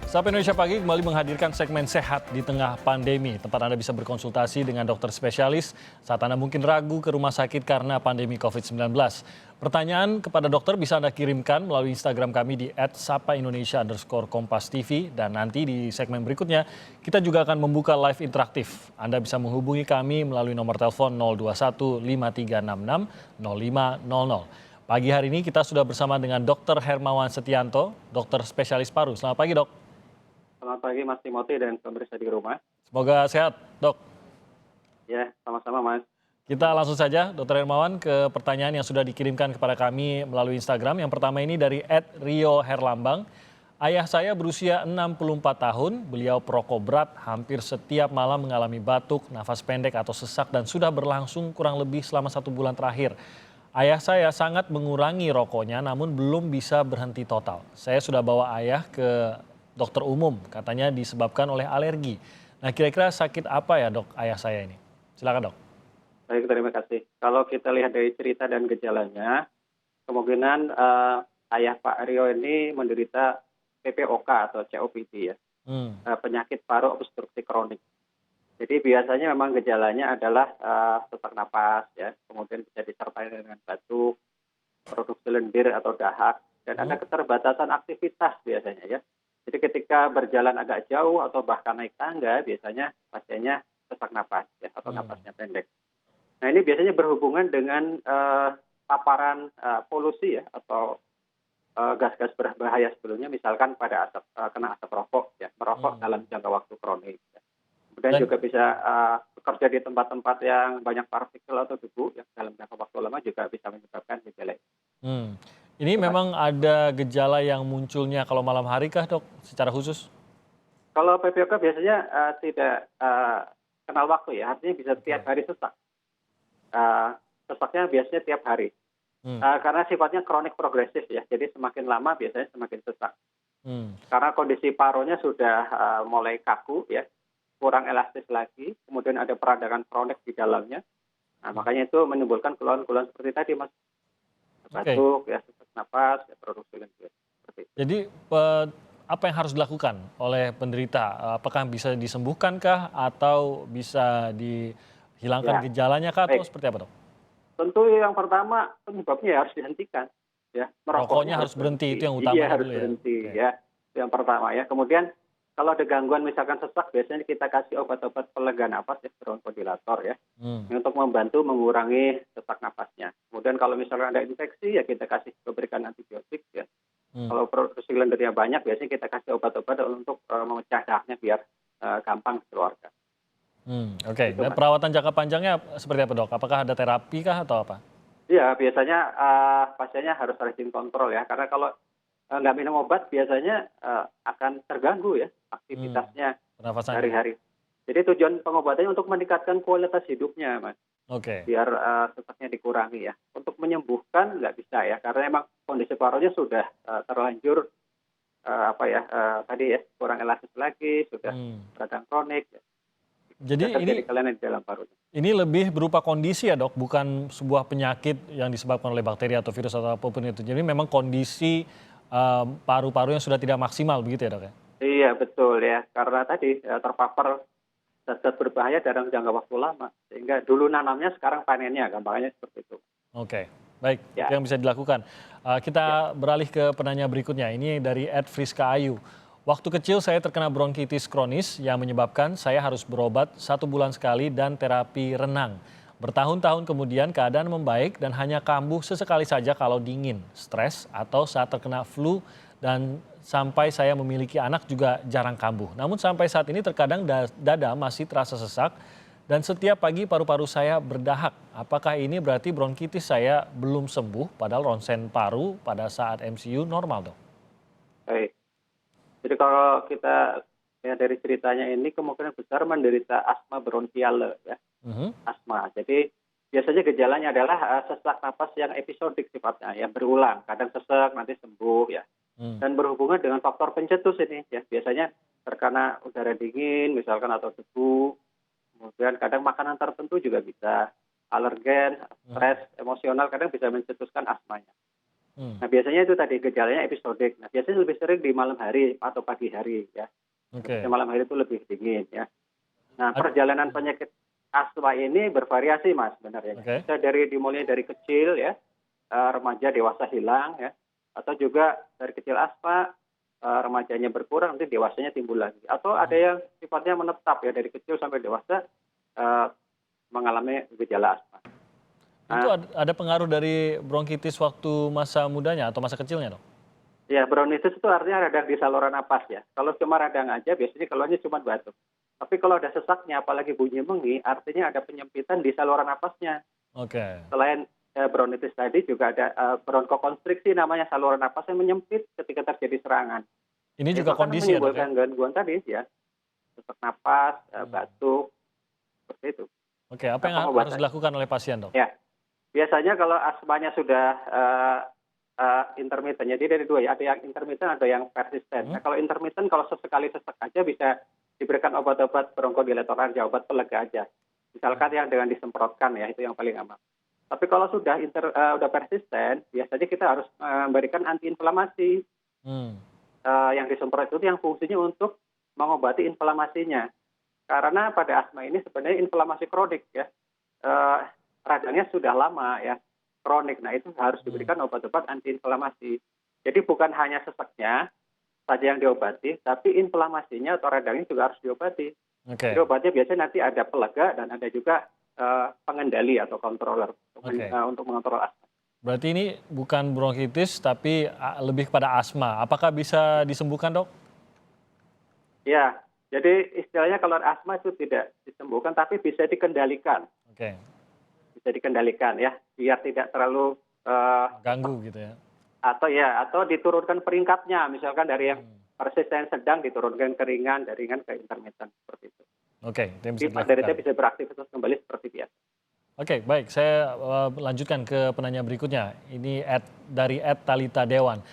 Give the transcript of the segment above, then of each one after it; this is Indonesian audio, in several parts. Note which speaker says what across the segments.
Speaker 1: Sapa Indonesia Pagi kembali menghadirkan segmen Sehat di Tengah Pandemi. Tempat Anda bisa berkonsultasi dengan dokter spesialis saat Anda mungkin ragu ke rumah sakit karena pandemi COVID-19. Pertanyaan kepada dokter bisa Anda kirimkan melalui Instagram kami di @sapaindonesia_kompastv. Dan nanti di segmen berikutnya kita juga akan membuka live interaktif. Anda bisa menghubungi kami melalui nomor telepon 021 5366 0500. Pagi hari ini kita sudah bersama dengan Dr. Hermawan Setianto, dokter spesialis paru. Selamat pagi, Dok.
Speaker 2: Selamat pagi Mas Timothy dan pemirsa di rumah.
Speaker 1: Semoga sehat, Dok.
Speaker 2: Ya, sama-sama Mas.
Speaker 1: Kita langsung saja, Dr. Hermawan, ke pertanyaan yang sudah dikirimkan kepada kami melalui Instagram. Yang pertama ini dari @rio_herlambang. Ayah saya berusia 64 tahun, beliau perokok berat, hampir setiap malam mengalami batuk, nafas pendek atau sesak dan sudah berlangsung kurang lebih selama 1 bulan terakhir. Ayah saya sangat mengurangi rokoknya namun belum bisa berhenti total. Saya sudah bawa ayah ke dokter umum, katanya disebabkan oleh alergi. Nah, kira-kira sakit apa ya, Dok, ayah saya ini? Silakan, Dok.
Speaker 2: Baik, terima kasih. Kalau kita lihat dari cerita dan gejalanya, kemungkinan ayah Pak Rio ini menderita PPOK atau COPD ya, penyakit paru obstruksi kronik. Jadi biasanya memang gejalanya adalah sesak napas ya, kemudian bisa disertai dengan batuk, produksi lendir atau dahak, dan ada keterbatasan aktivitas biasanya ya. Jadi ketika berjalan agak jauh atau bahkan naik tangga, biasanya pasiennya sesak napas ya, atau napasnya pendek. Nah ini biasanya berhubungan dengan paparan polusi ya, atau gas-gas berbahaya sebelumnya, misalkan pada kena asap rokok ya, merokok dalam jangka waktu kronis. Ya. Kemudian juga bisa bekerja di tempat-tempat yang banyak partikel atau debu yang dalam jangka waktu lama juga bisa menyebabkan gejala.
Speaker 1: Ini memang ada gejala yang munculnya kalau malam hari kah, Dok, secara khusus?
Speaker 2: Kalau PPOK biasanya tidak kenal waktu ya, artinya bisa tiap hari sesak. Sesaknya biasanya tiap hari. Karena sifatnya kronik progresif ya, jadi semakin lama biasanya semakin sesak. Karena kondisi parunya sudah mulai kaku ya, kurang elastis lagi, kemudian ada peradangan kronik di dalamnya. Nah, makanya itu menimbulkan keluhan-keluhan seperti tadi, Mas. Batuk, ya, sesak napas, ya, produksi lendir.
Speaker 1: Jadi apa yang harus dilakukan oleh penderita? Apakah bisa disembuhkankah atau bisa dihilangkan gejalanya kah atau seperti apa, Dok?
Speaker 2: Tentu yang pertama penyebabnya ya harus dihentikan. Ya,
Speaker 1: Rokoknya harus berhenti, itu yang
Speaker 2: Iya,
Speaker 1: utamanya
Speaker 2: harus
Speaker 1: dulu ya?
Speaker 2: berhenti ya. Itu yang pertama ya. Kemudian kalau ada gangguan misalkan sesak, biasanya kita kasih obat-obat pelega napas ya, bronchodilator ya, untuk membantu mengurangi sesak napasnya. Kemudian kalau misalkan ada infeksi ya kita berikan antibiotik ya. Kalau produksi lendirnya banyak, biasanya kita kasih obat-obat untuk memecah dahaknya biar gampang keluarga.
Speaker 1: Oke. Dan perawatan jangka panjangnya seperti apa, Dok? Apakah ada terapi kah atau apa?
Speaker 2: Iya, biasanya pasiennya harus rajin kontrol ya, karena kalau nggak minum obat biasanya akan terganggu ya aktivitasnya sehari-hari. Jadi tujuan pengobatannya untuk meningkatkan kualitas hidupnya, Mas.
Speaker 1: Oke.
Speaker 2: Biar sesaknya dikurangi ya. Untuk menyembuhkan nggak bisa ya, karena emang kondisi parunya sudah terlanjur tadi ya, kurang elastis lagi, sudah radang kronik. Ya.
Speaker 1: Jadi
Speaker 2: kelainan di dalam parunya.
Speaker 1: ini lebih berupa kondisi ya, Dok, bukan sebuah penyakit yang disebabkan oleh bakteri atau virus atau apapun itu. Jadi memang kondisi paru-paru yang sudah tidak maksimal begitu ya, Dok ya?
Speaker 2: Iya betul ya, karena tadi terpapar zat-zat berbahaya dalam jangka waktu lama, sehingga dulu nanamnya sekarang panennya, gampangnya seperti itu.
Speaker 1: Oke, baik,
Speaker 2: Ya.
Speaker 1: itu yang bisa dilakukan. Kita beralih ke penanya berikutnya, ini dari @friska ayu. Waktu kecil saya terkena bronkitis kronis yang menyebabkan saya harus berobat 1 bulan sekali dan terapi renang. Bertahun-tahun kemudian keadaan membaik dan hanya kambuh sesekali saja kalau dingin, stres, atau saat terkena flu, dan sampai saya memiliki anak juga jarang kambuh. Namun sampai saat ini terkadang dada masih terasa sesak dan setiap pagi paru-paru saya berdahak. Apakah ini berarti bronkitis saya belum sembuh padahal ronsen paru pada saat MCU normal, Dok?
Speaker 2: Baik. Jadi kalau kita lihat dari ceritanya ini kemungkinan besar menderita asma bronkial ya. Asma. Jadi biasanya gejalanya adalah sesak napas yang episodik sifatnya, yang berulang. Kadang sesak, nanti sembuh ya. Dan berhubungan dengan faktor pencetus ini ya. Biasanya terkena udara dingin misalkan atau debu. Kemudian kadang makanan tertentu juga bisa. Alergen, stres, emosional kadang bisa mencetuskan asmanya. Nah biasanya itu tadi gejalanya episodik. Nah biasanya lebih sering di malam hari atau pagi hari ya.
Speaker 1: Oke.
Speaker 2: Malam hari itu lebih dingin ya. Nah
Speaker 1: Ad-
Speaker 2: perjalanan penyakit asma ini bervariasi Mas sebenarnya.
Speaker 1: Oke.
Speaker 2: Bisa dimulai dari kecil ya, remaja dewasa hilang ya, atau juga dari kecil asma, remajanya berkurang nanti dewasanya timbul lagi. Atau ada yang sifatnya menetap ya dari kecil sampai dewasa mengalami gejala asma.
Speaker 1: Itu
Speaker 2: Nah,
Speaker 1: ada pengaruh dari bronkitis waktu masa mudanya atau masa kecilnya, Dok?
Speaker 2: ya bronkitis itu artinya radang di saluran napas ya. Kalau cuma radang aja biasanya keluarnya cuma batuk. Tapi kalau ada sesaknya apalagi bunyi mengi artinya ada penyempitan di saluran napasnya.
Speaker 1: Oke.
Speaker 2: Selain bronkitis tadi juga ada bronkokonstriksi namanya saluran napas yang menyempit ketika terjadi serangan.
Speaker 1: Ini
Speaker 2: Itu
Speaker 1: juga
Speaker 2: akan
Speaker 1: kondisi ya, Dok, ya?
Speaker 2: menimbulkan gangguan tadi ya, sesak napas, batuk, seperti itu.
Speaker 1: Oke, apa
Speaker 2: Nah,
Speaker 1: yang harus
Speaker 2: pengobatan
Speaker 1: dilakukan oleh pasien, Dok?
Speaker 2: ya, biasanya kalau asmanya sudah intermiten, jadi dari dua ya, ada yang intermiten, ada yang persisten. Nah, kalau intermiten kalau sesekali sesak aja bisa diberikan obat-obat bronkodilator aja, obat pelega aja. Misalkan yang dengan disemprotkan ya, itu yang paling aman. Tapi kalau sudah persisten, biasanya kita harus memberikan antiinflamasi.
Speaker 1: Hmm.
Speaker 2: Yang disemprot itu yang fungsinya untuk mengobati inflamasinya. Karena pada asma ini sebenarnya inflamasi kronik ya. Radangnya sudah lama ya, kronik. Nah itu harus diberikan obat-obat antiinflamasi. Jadi bukan hanya sesaknya saja yang diobati, tapi inflamasinya atau radangnya juga harus diobati.
Speaker 1: Oke.
Speaker 2: Jadi obatnya biasanya nanti ada pelega dan ada juga pengendali atau controller untuk mengontrol asma.
Speaker 1: Berarti ini bukan bronkitis tapi lebih kepada asma. Apakah bisa disembuhkan, Dok?
Speaker 2: Ya, jadi istilahnya kalau asma itu tidak disembuhkan tapi bisa dikendalikan.
Speaker 1: Oke.
Speaker 2: Bisa dikendalikan ya, biar tidak terlalu
Speaker 1: Ganggu gitu ya.
Speaker 2: atau diturunkan peringkatnya, misalkan dari yang persisten sedang diturunkan ke ringan, dari ringan ke intermiten seperti itu.
Speaker 1: Oke, itu yang bisa
Speaker 2: Jadi penderita
Speaker 1: dilakukan.
Speaker 2: bisa beraktivitas kembali seperti biasa.
Speaker 1: Oke, baik. Saya lanjutkan ke penanya berikutnya. Ini dari Talita Dewan.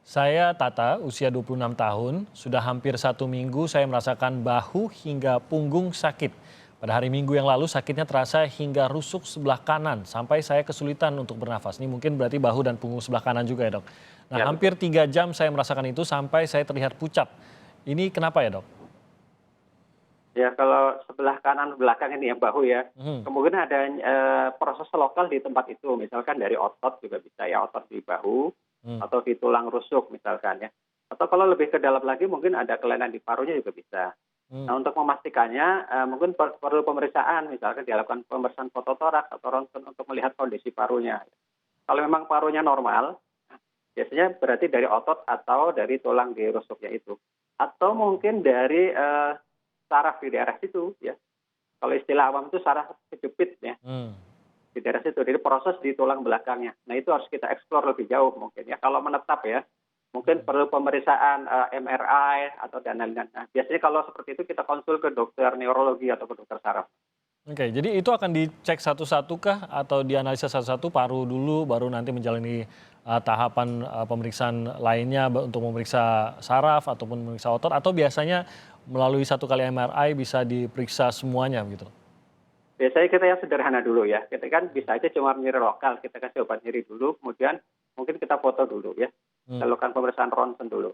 Speaker 1: Saya Tata, usia 26 tahun. Sudah hampir 1 minggu saya merasakan bahu hingga punggung sakit. Pada hari Minggu yang lalu sakitnya terasa hingga rusuk sebelah kanan. Sampai saya kesulitan untuk bernafas. Ini mungkin berarti bahu dan punggung sebelah kanan juga ya, Dok. Nah,
Speaker 2: Ya,
Speaker 1: hampir 3 jam saya merasakan itu sampai saya terlihat pucat. Ini kenapa ya, Dok?
Speaker 2: ya kalau sebelah kanan belakang ini ya bahu ya, kemungkinan ada proses lokal di tempat itu, misalkan dari otot juga bisa ya, otot di bahu atau di tulang rusuk misalkan ya. Atau kalau lebih ke dalam lagi mungkin ada kelainan di parunya juga bisa. Nah untuk memastikannya mungkin perlu pemeriksaan, misalkan dilakukan pemeriksaan fototoraks atau ronsen untuk melihat kondisi parunya. Kalau memang parunya normal, biasanya berarti dari otot atau dari tulang di rusuknya itu. Atau mungkin dari saraf di daerah situ ya. Kalau istilah awam itu saraf kejepit ya. Di daerah situ. Jadi proses di tulang belakangnya. Nah itu harus kita eksplor lebih jauh mungkin ya. Kalau menetap ya, mungkin perlu pemeriksaan MRI atau dan lain-lain. Nah, biasanya kalau seperti itu kita konsul ke dokter neurologi atau ke dokter saraf.
Speaker 1: Oke, jadi itu akan dicek satu-satu kah atau dianalisa satu-satu paru dulu baru nanti menjalani tahapan pemeriksaan lainnya untuk memeriksa saraf ataupun memeriksa otot atau biasanya melalui 1 kali MRI bisa diperiksa semuanya gitu?
Speaker 2: Biasanya kita yang sederhana dulu ya. Kita kan bisa aja cuma nyeri lokal, kita kasih obat nyeri dulu, kemudian mungkin kita foto dulu ya. Kita lakukan pemeriksaan ronsen dulu.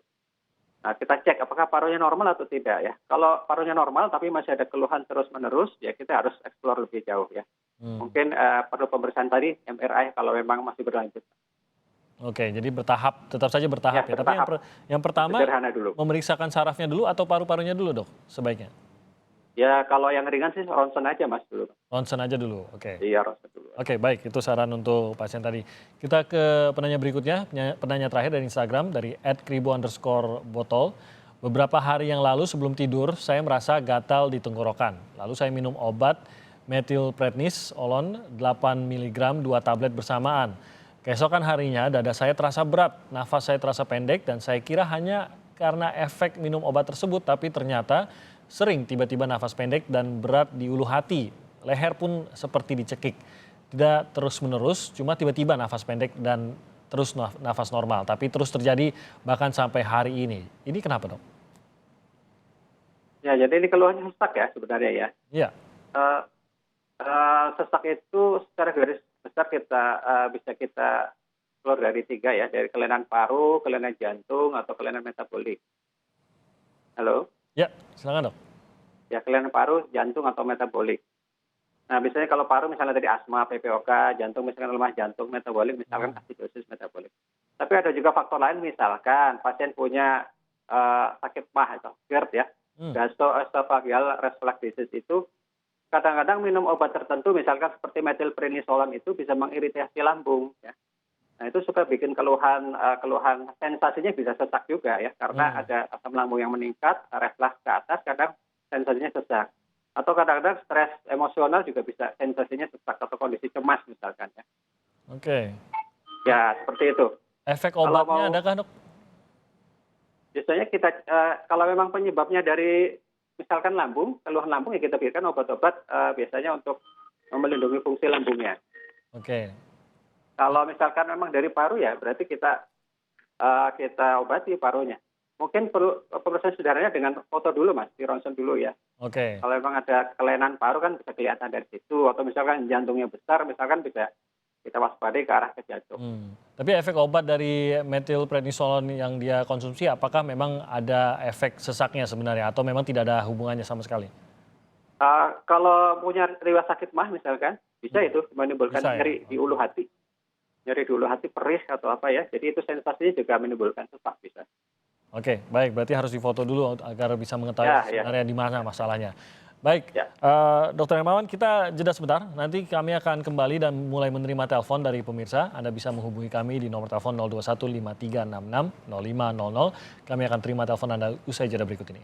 Speaker 2: Nah, kita cek apakah parunya normal atau tidak ya. Kalau parunya normal tapi masih ada keluhan terus-menerus, ya kita harus eksplor lebih jauh ya. Mungkin perlu pemeriksaan tadi MRI kalau memang masih berlanjut.
Speaker 1: Oke, jadi bertahap, tetap saja bertahap ya. Tapi yang pertama
Speaker 2: sederhana dulu.
Speaker 1: memeriksakan sarafnya dulu atau paru-parunya dulu, Dok, sebaiknya?
Speaker 2: Ya kalau yang ringan sih ronsen aja Mas dulu.
Speaker 1: Ronsen aja dulu, oke.
Speaker 2: Iya ronsen dulu.
Speaker 1: Oke, baik, itu saran untuk pasien tadi. Kita ke penanya berikutnya, penanya terakhir dari Instagram dari @kribo_botol. Beberapa hari yang lalu sebelum tidur saya merasa gatal di tenggorokan. Lalu saya minum obat methylprednisolone 8 mg 2 tablet bersamaan. Keesokan harinya dada saya terasa berat, nafas saya terasa pendek dan saya kira hanya karena efek minum obat tersebut, tapi ternyata sering tiba-tiba nafas pendek dan berat di ulu hati. Leher pun seperti dicekik. Tidak terus-menerus, cuma tiba-tiba nafas pendek dan terus nafas normal. Tapi terus terjadi bahkan sampai hari ini. Ini kenapa, Dok?
Speaker 2: Ya, jadi ini keluhannya sesak ya sebenarnya ya.
Speaker 1: Iya.
Speaker 2: Sesak itu secara garis besar bisa kita explore dari 3 ya, dari kelainan paru, kelainan jantung, atau kelainan metabolik. Halo?
Speaker 1: Ya, silakan dok.
Speaker 2: Ya, kelainan paru, jantung, atau metabolik. Nah, biasanya kalau paru misalnya tadi asma, PPOK, jantung misalkan lemah jantung, metabolik misalkan acidosis metabolik. Tapi ada juga faktor lain, misalkan pasien punya sakit MAH atau GERD ya, gastroesophageal reflux disease itu kadang-kadang minum obat tertentu misalkan seperti metilprednisolon itu bisa mengiritasi lambung ya. Nah, itu suka bikin keluhan sensasinya bisa sesak juga ya, karena ada asam lambung yang meningkat, refleks ke atas, kadang sensasinya sesak. Atau kadang-kadang stres emosional juga bisa sensasinya sesak atau kondisi cemas misalkan ya.
Speaker 1: Oke.
Speaker 2: Ya, seperti itu.
Speaker 1: Efek obatnya adakah dok?
Speaker 2: Biasanya kita kalau memang penyebabnya dari misalkan lambung, keluhan lambung ya kita berikan obat-obat biasanya untuk melindungi fungsi lambungnya.
Speaker 1: Oke.
Speaker 2: Kalau misalkan memang dari paru ya berarti kita obati parunya. Mungkin perlu pemeriksaan sederhananya dengan foto dulu Mas, di ronsen dulu ya.
Speaker 1: Oke.
Speaker 2: Kalau memang ada kelainan paru kan bisa kelihatan dari situ, atau misalkan jantungnya besar misalkan bisa kita waspadai ke arah ke jantung.
Speaker 1: Tapi efek obat dari metilprednisolon yang dia konsumsi apakah memang ada efek sesaknya sebenarnya atau memang tidak ada hubungannya sama sekali?
Speaker 2: Kalau punya riwayat sakit MAH misalkan, bisa itu menimbulkan nyeri di ulu hati. Nyeri di ulu hati, perih atau apa ya. Jadi itu sensasinya juga menimbulkan sesak bisa.
Speaker 1: Oke, baik. Berarti harus difoto dulu agar bisa mengetahui sebenarnya di mana masalahnya. Baik, Dr. Hermawan, kita jeda sebentar. Nanti kami akan kembali dan mulai menerima telepon dari pemirsa. Anda bisa menghubungi kami di nomor telepon 021 5366 0500. Kami akan terima telepon Anda usai jeda berikut ini.